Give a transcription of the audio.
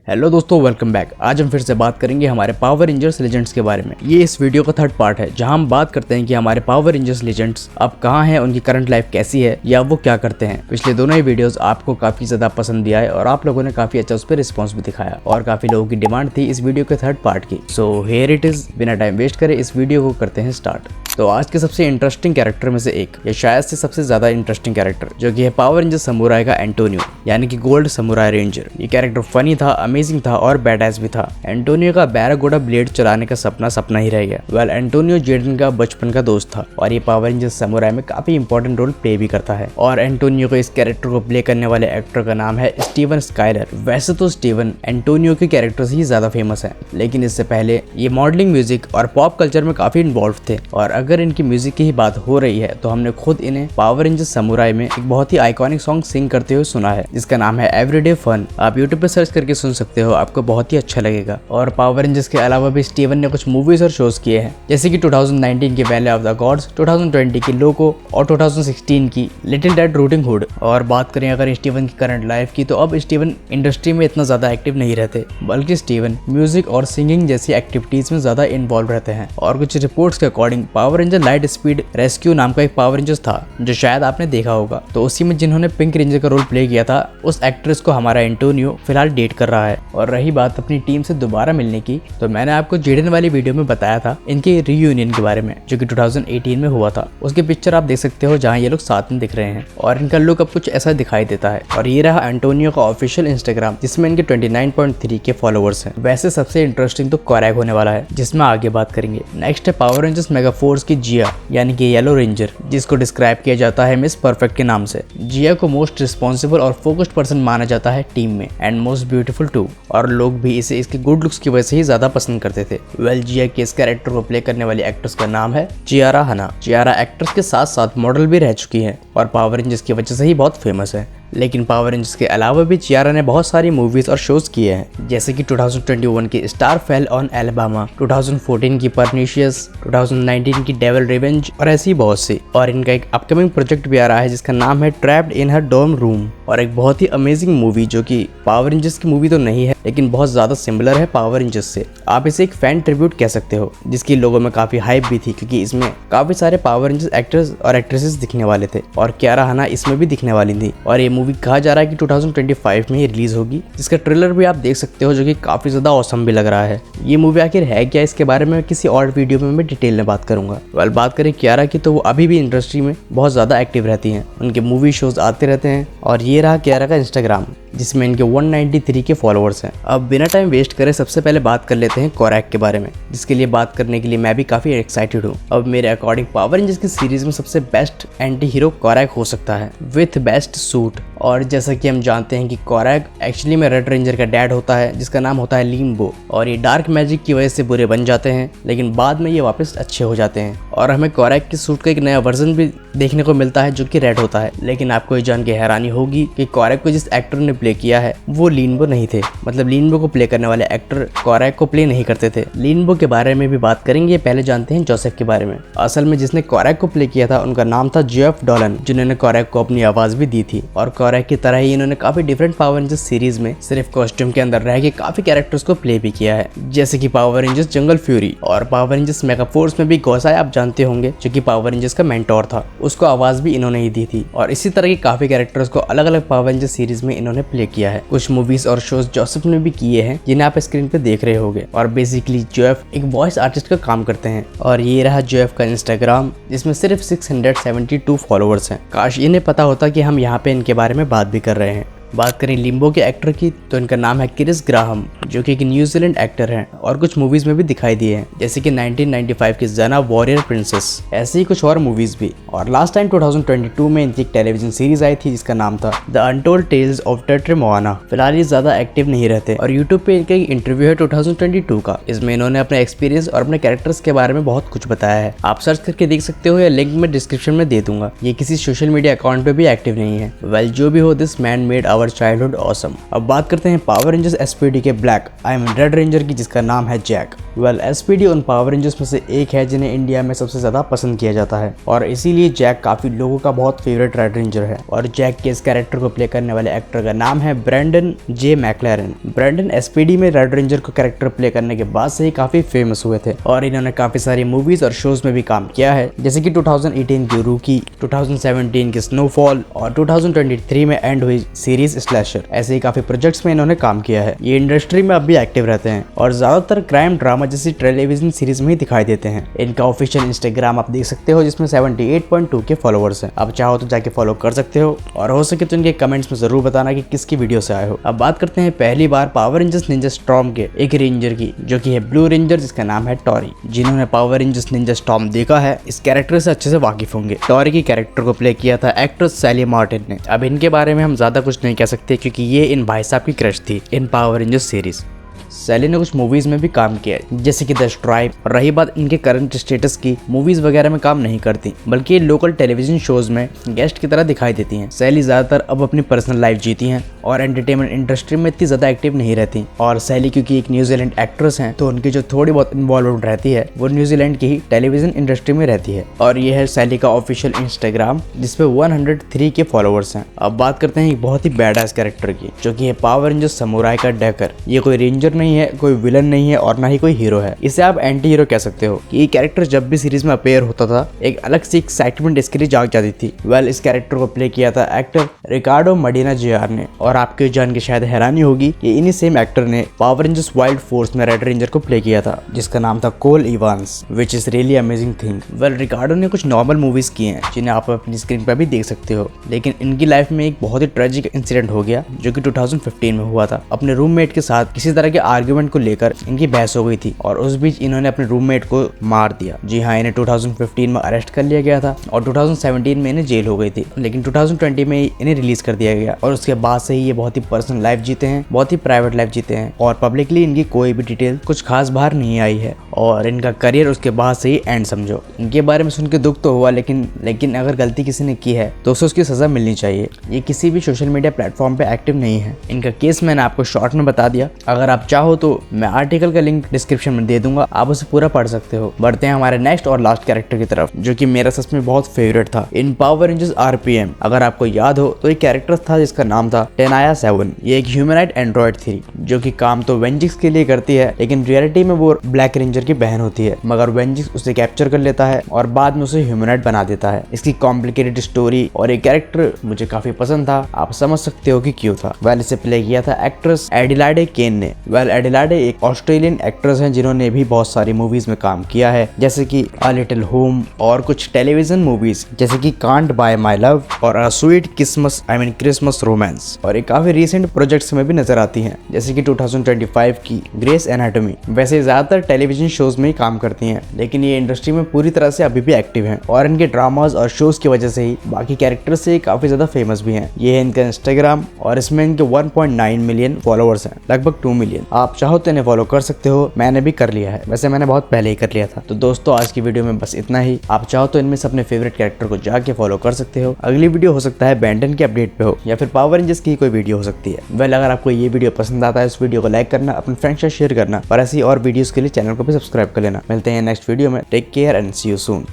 Hello दोस्तों, welcome back. आज हम फिर से बात करेंगे हमारे पावर रेंजर्स लेजेंड्स के बारे में। ये इस वीडियो का थर्ड पार्ट है जहां हम बात करते हैं कि हमारे पावर रेंजर्स लेजेंड्स अब कहां हैं, उनकी करंट लाइफ कैसी है या वो क्या करते हैं। पिछले दोनों ही वीडियोस आपको काफी ज्यादा पसंद दिया है और आप लोगों ने काफी अच्छा उस पर रिस्पॉन्स भी दिखाया और काफी लोगों की डिमांड थी इस वीडियो के थर्ड पार्ट की। So here it is. बिना टाइम वेस्ट करे इस वीडियो को करते हैं स्टार्ट। तो आज के सबसे इंटरेस्टिंग कैरेक्टर में से एक, या शायद से सबसे ज्यादा इंटरेस्टिंग कैरेक्टर, जो कि है पावर रेंजर समुराई का एंटोनियो, यानी कि गोल्ड समुराई रेंजर। ये कैरेक्टर फनी था, अमेजिंग था और बैडएस भी था। एंटोनियो का बैरागोडा ब्लेड चलाने का सपना ही रह गया। वेल, एंटोनियो जेडन का बचपन का दोस्त था और ये पावर रेंजर समुराई में काफी इंपॉर्टेंट रोल प्ले भी करता है। और एंटोनियो को इस कैरेक्टर को प्ले करने वाले एक्टर का नाम है स्टीवन स्काइलर। वैसे तो स्टीवन एंटोनियो के कैरेक्टर से ही ज्यादा फेमस है, लेकिन इससे पहले ये मॉडलिंग, म्यूजिक और पॉप कल्चर में काफी इन्वॉल्व थे। और अगर इनकी म्यूजिक की ही बात हो रही है तो हमने खुद इन्हें पावर रेंजर समुराई में एक बहुत ही आइकॉनिक सॉन्ग सिंग करते हुए सुना है, जिसका नाम है एवरीडे फन। आप यूट्यूब पे सर्च करके सुन सकते हो, आपको बहुत ही अच्छा लगेगा। और पावर रेंजर्स के अलावा भी स्टीवन ने कुछ मूवीज और शोज किए हैं, जैसे कि 2019 की वैली ऑफ द गॉड्स, 2020 की लोको और 2016 की लिटिल डेड रूटिंग हुड। और बात करें अगर स्टीवन की करंट लाइफ की, तो अब स्टीवन इंडस्ट्री में इतना ज्यादा एक्टिव नहीं रहते, बल्कि स्टीवन म्यूजिक और सिंगिंग जैसी एक्टिविटीज में ज्यादा इन्वॉल्व रहते हैं। और कुछ रिपोर्ट्स के according power ranger light speed rescue नाम का एक पावर रेंजर्स था, जो शायद आपने देखा होगा। तो उसी में जिन्होंने पिंक रेंजर का रोल प्ले किया था, उस एक्ट्रेस को हमारा एंटोनियो फिलहाल डेट कर रहा है। और रही बात अपनी टीम से दोबारा मिलने की, तो मैंने आपको जेडन वाली वीडियो में बताया था इनके रीयूनियन के बारे में, जो कि 2018 में हुआ था। उसकी पिक्चर आप देख सकते हो जहां ये लोग साथ में दिख रहे हैं और इनका लुक अब कुछ ऐसा दिखाई देता है। और ये रहा एंटोनियो का ऑफिशियल इंस्टाग्राम, जिसमें इनके 29.3 के फॉलोअर्स हैं। वैसे सबसे इंटरेस्टिंग तो कोरैग होने वाला है, जिसमें आगे बात करेंगे। नेक्स्ट है पावर रेंजर्स मेगा फोर्स की जिया, यानी कि येलो रेंजर, जिसको डिस्क्राइब किया जाता है मिस परफेक्ट के नाम से। जिया को मोस्ट रिस्पॉन्सिबल और फोकस्ड पर्सन माना जाता है टीम में, एंड मोस्ट ब्यूटीफुल टू। और लोग भी इसे इसके गुड लुक्स की वजह से ही ज्यादा पसंद करते थे। वेल, जिया के इस कैरेक्टर को प्ले करने वाली एक्ट्रेस का नाम है चियारा हना। चियारा एक्ट्रेस के साथ साथ मॉडल भी रह चुकी है और पावर रेंजर्स की वजह से ही बहुत फेमस है। लेकिन पावर रेंजर्स के अलावा भी चियारा ने बहुत सारी मूवीज और शोज किए हैं, जैसे कि 2021 की स्टार फेल ऑन एलबामा, 2014 की परनीशियस, 2019 की डेविल रिवेंज और ऐसी बहुत सी। और इनका एक अपकमिंग प्रोजेक्ट भी आ रहा है जिसका नाम है trapped in her dorm room, और एक बहुत ही अमेजिंग मूवी जो कि पावर रेंजर्स की मूवी तो नहीं है, लेकिन बहुत ज्यादा सिमिलर है पावर रेंजर्स से। आप इसे एक फैन ट्रिब्यूट कह सकते हो, जिसकी लोगों में काफी हाइप भी थी, क्योंकि इसमें काफी सारे पावर रेंजर्स एक्टर्स और एक्ट्रेसेस दिखने वाले थे और चियारा हना इसमें भी दिखने वाली थी। और ये मूवी कहा जा रहा है कि 2025 में ही रिलीज होगी, जिसका ट्रेलर भी आप देख सकते हो, जो कि काफी ज्यादा ऑसम भी लग रहा है। ये मूवी आखिर है क्या, इसके बारे में किसी और वीडियो में मैं डिटेल में बात करूंगा। वेल, बात करें चियारा की, तो वो अभी भी इंडस्ट्री में बहुत ज्यादा एक्टिव रहती हैं, उनके मूवी शोज आते रहते हैं। और ये रहा चियारा का इंस्टाग्राम, जिसमें इनके 193 के फॉलोअर्स हैं। अब बिना टाइम वेस्ट करे सबसे पहले बात कर लेते हैं कोरैग के बारे में, जिसके लिए बात करने के लिए मैं भी काफी एक्साइटेड हूँ। अब मेरे अकॉर्डिंग पावर रेंजर्स की सीरीज में सबसे बेस्ट एंटी हीरो कोरैग हो सकता है, विथ बेस्ट सूट। और जैसा कि हम जानते हैं कि कोरैग एक्चुअली में रेड रेंजर का डैड होता है, जिसका नाम होता है लिम्बो। और ये डार्क मैजिक की वजह से बुरे बन जाते हैं, लेकिन बाद में ये वापस अच्छे हो जाते हैं। और हमें कोरैग के सूट का एक नया वर्जन भी देखने को मिलता है, जो कि रेड होता है। लेकिन आपको ये जान के हैरानी होगी कि कोरैग को जिस एक्टर ने प्ले किया है वो लिम्बो नहीं थे, मतलब लिम्बो को प्ले करने वाले एक्टर कोरैग को प्ले नहीं करते थे। लिम्बो के बारे में भी बात करेंगे, पहले जानते हैं जोसेफ के बारे में। असल में जिसने कोरैग को प्ले किया था उनका नाम था जेफ डॉलन, जिन्होंने कोरैग को अपनी आवाज भी दी थी। और कोरैग की तरह ही इन्होंने काफी डिफरेंट पावर रेंजर्स सीरीज में सिर्फ कॉस्ट्यूम के अंदर रह के काफी कैरेक्टर्स को प्ले भी किया है, जैसे कि पावर रेंजर्स जंगल फ्यूरी और पावर रेंजर्स मेगा फोर्स में भी गोसाई आप जानते होंगे, जो कि पावर रेंजर्स का मेंटोर था, उसको आवाज भी इन्होंने ही दी थी। और इसी तरह के काफी कैरेक्टर्स को अलग अलग पावर रेंजर्स सीरीज में इन्होंने प्ले किया है। कुछ मूवीज और शोज जोसेफ ने भी किए हैं, जिन्हें आप स्क्रीन पे देख रहे होंगे। और बेसिकली जोएफ एक वॉइस आर्टिस्ट का काम करते हैं। और ये रहा जोएफ का इंस्टाग्राम, जिसमें सिर्फ 672 फॉलोअर्स हैं। काश इन्हें पता होता कि हम यहाँ पे इनके बारे में बात भी कर रहे हैं। बात करें लिम्बो के एक्टर की, तो इनका नाम है क्रिस ग्राहम, जो कि एक न्यूजीलैंड एक्टर हैं और कुछ मूवीज में भी दिखाई दिए हैं, जैसे कि 1995 की जना वॉरियर प्रिंसेस, ऐसे ही कुछ और मूवीज भी। और लास्ट टाइम 2022 में इनकी एक टेलीविजन सीरीज आई थी, जिसका नाम था द अनटोल्ड टेल्स ऑफ टेट्रे मोआना। फिलहाल ये ज्यादा एक्टिव नहीं रहते और यूट्यूब पे इनका एक इंटरव्यू है 2022 का, इसमें इन्होंने अपने एक्सपीरियंस और अपने कैरेक्टर्स के बारे में बहुत कुछ बताया है। आप सर्च करके देख सकते हो या लिंक में डिस्क्रिप्शन में दे दूंगा। ये किसी सोशल मीडिया अकाउंट पे भी एक्टिव नहीं है। वेल, जो भी हो, this man made our childhood awesome. अब बात करते हैं पावर रेंजर्स एसपीडी के black I mean red ranger की, जिसका नाम है जैक। वेल एसपीडी उन पावर रेंजर्स में से एक है जिन्हें इंडिया में सबसे ज्यादा पसंद किया जाता है और इसीलिए जैक काफी लोगों का बहुत फेवरेट रेड रेंजर है। और जैक के इस कैरेक्टर को प्ले करने वाले एक्टर का नाम है ब्रैंडन जे मैकलैरन। ब्रैंडन एसपीडी में रेड रेंजर को कैरेक्टर प्ले करने के बाद से ही काफी फेमस हुए थे और इन्होंने काफी सारी मूवीज और शोज में भी काम किया है, जैसे कि 2018 की रूकी, 2017 की स्नोफॉल और 2023 में एंड हुई सीरीज स्लैशर। ऐसे ही काफी प्रोजेक्ट्स में इन्होंने काम किया है। ये इंडस्ट्री में अब भी एक्टिव रहते हैं और ज्यादातर क्राइम ड्रामा जैसी टेलीविजन सीरीज में ही दिखाई देते हैं। इनका ऑफिशियल इंस्टाग्राम आप देख सकते हो जिसमें 78.2 के फॉलोअर्स हैं। आप चाहो तो जाके फॉलो कर सकते हो और हो सके तो इनके कमेंट्स में जरूर बताना कि किसकी वीडियो से आए हो। अब बात करते हैं पहली बार पावर रेंजर्स निंजा स्टॉर्म के एक रेंजर की, जो कि है ब्लू रेंजर, जिसका नाम है टॉरी। जिन्होंने पावर रेंजर्स निंजा स्टॉर्म देखा है इस कैरेक्टर से अच्छे से वाकिफ होंगे। टॉरी की कैरेक्टर को प्ले किया था एक्ट्रेस सैली मार्टिन ने। अब इनके बारे में हम ज्यादा कुछ नहीं कह सकते क्योंकि ये इन भाई साहब की क्रश थी इन पावर रेंजर्स सीरीज। सैली ने कुछ मूवीज में भी काम किया है जैसे कि द स्ट्राइप। और रही बात इनके करंट स्टेटस की, मूवीज वगैरह में काम नहीं करती बल्कि ये लोकल टेलीविजन शोज में गेस्ट की तरह दिखाई देती हैं। सैली ज्यादातर अब अपनी पर्सनल लाइफ जीती हैं और एंटरटेनमेंट इंडस्ट्री में इतनी ज्यादा एक्टिव नहीं रहती। और सैली क्योंकि एक न्यूजीलैंड एक्ट्रेस हैं तो उनकी जो थोड़ी बहुत इन्वॉल्वमेंट रहती है वो न्यूजीलैंड की ही टेलीविजन इंडस्ट्री में रहती है। और ये है सैली का ऑफिशियल इंस्टाग्राम जिसपे 103 के फॉलोअर्स हैं। अब बात करते हैं एक बहुत ही बैडएस कैरेक्टर की, जो कि है पावर रेंजर समुराई का डेकर। ये कोई रेंजर नहीं है, कोई विलन नहीं है और ना ही कोई हीरो है। इसे आप एंटी हीरो कह सकते हो कि ये कैरेक्टर जब भी सीरीज में अपेयर होता था एक अलग सी एक्साइटमेंट इसके लिए जाग जाती थी। वेल इस कैरेक्टर को प्ले किया था एक्टर रिकार्डो मडीना जेआर ने। और आपके जान के शायद हैरानी होगी कि इन्हीं सेम एक्टर ने पावर रेंजर्स वाइल्ड फोर्स में रेड रेंजर को प्ले किया था जिसका नाम था Cole Evans, which is really amazing thing. Well Ricardo ने कुछ नॉर्मल मूवीज की हैं जिन्हें आप अपनी स्क्रीन पर भी देख सकते हो, लेकिन इनकी लाइफ में एक बहुत ही ट्रेजिक इंसिडेंट हो गया जो कि 2015 में हुआ था। अपने रूममेट के साथ किसी तरह के आर्ग्यूमेंट को लेकर इनकी बहस हो गई थी और उस बीच इन्होंने अपने रूममेट को मार दिया। जी हाँ, इन्हें 2015 में अरेस्ट कर लिया गया था और 2017 में इन्हें जेल हो गई थी, लेकिन 2020 में इन्हें रिलीज कर दिया गया। और उसके बाद से ही ये बहुत ही पर्सनल लाइफ जीते हैं, बहुत ही प्राइवेट लाइफ जीते हैं और पब्लिकली इनकी कोई भी डिटेल कुछ खास बाहर नहीं आई है और इनका करियर उसके बाद से ही एंड समझो। इनके बारे में सुन के दुख तो हुआ, लेकिन अगर गलती किसी ने की है तो उसे उसकी सजा मिलनी चाहिए। ये किसी भी सोशल मीडिया प्लेटफॉर्म पे एक्टिव नहीं है। इनका केस मैंने आपको शॉर्ट में बता दिया। अगर आप चाहो तो मैं आर्टिकल का लिंक डिस्क्रिप्शन में दे दूंगा, आप उसे पूरा पढ़ सकते हो। बढ़ते हैं हमारे नेक्स्ट और लास्ट कैरेक्टर की तरफ, जो कि मेरा सच में बहुत फेवरेट था इन पावर रेंजर्स आरपीएम। अगर आपको याद हो तो एक कैरेक्टर था जिसका नाम था टेनाया 7। ये एक ह्यूमनाइड एंड्रॉइड थी जो कि काम तो वेंजिक्स के लिए करती है, लेकिन रियलिटी में वो ब्लैक रेंजर की बहन होती है। मगर वेंजिक्स उसे कैप्चर कर लेता है और बाद में उसे ह्यूमनाइड बना देता है। इसकी कॉम्प्लिकेटेड स्टोरी और एक कैरेक्टर मुझे काफी पसंद था, आप समझ सकते हो कि क्यों था। वेल इसे प्ले किया था एक्ट्रेस एडिलाइडे केन ने। वेल एडिलाइडे एक ऑस्ट्रेलियन एक्ट्रेस हैं जिन्होंने भी बहुत सारी मूवीज में काम किया है, जैसे कि अ लिटिल होम और कुछ टेलीविजन मूवीज जैसे कि कांट बाय माय लव और अ स्वीट क्रिसमस रोमांस। और ये काफी रिसेंट प्रोजेक्ट्स में भी नजर आती हैं, जैसे कि 2025 की ग्रेस एनाटॉमी। वैसे ज्यादातर टेलीविजन शोज में ही काम करती हैं, लेकिन ये इंडस्ट्री में पूरी तरह से अभी भी एक्टिव हैं और इनके ड्रामाज और शोज की वजह से ही बाकी कैरेक्टर्स से काफी ज्यादा फेमस भी हैं। ये है इनका इंस्टाग्राम और इसमें इनके 1.9 मिलियन फॉलोअर्स हैं, लगभग 2 मिलियन। आप चाहो तो इन्हें फॉलो कर सकते हो, मैंने भी कर लिया है। वैसे मैंने बहुत पहले ही कर लिया था। तो दोस्तों आज की वीडियो में बस इतना ही। आप चाहो तो इनमें से अपने फेवरेट कैरेक्टर को जाके फॉलो कर सकते हो। अगली वीडियो हो सकता है बेंटन के अपडेट पे हो या फिर पावर रेंजर्स की कोई वीडियो हो सकती है। वेल अगर आपको ये वीडियो पसंद आता है इस वीडियो को लाइक करना, अपने फ्रेंड्स से शेयर करना और ऐसी और वीडियोस के लिए चैनल को भी सब्सक्राइब कर लेना। मिलते हैं नेक्स्ट वीडियो में। Take care and see you soon.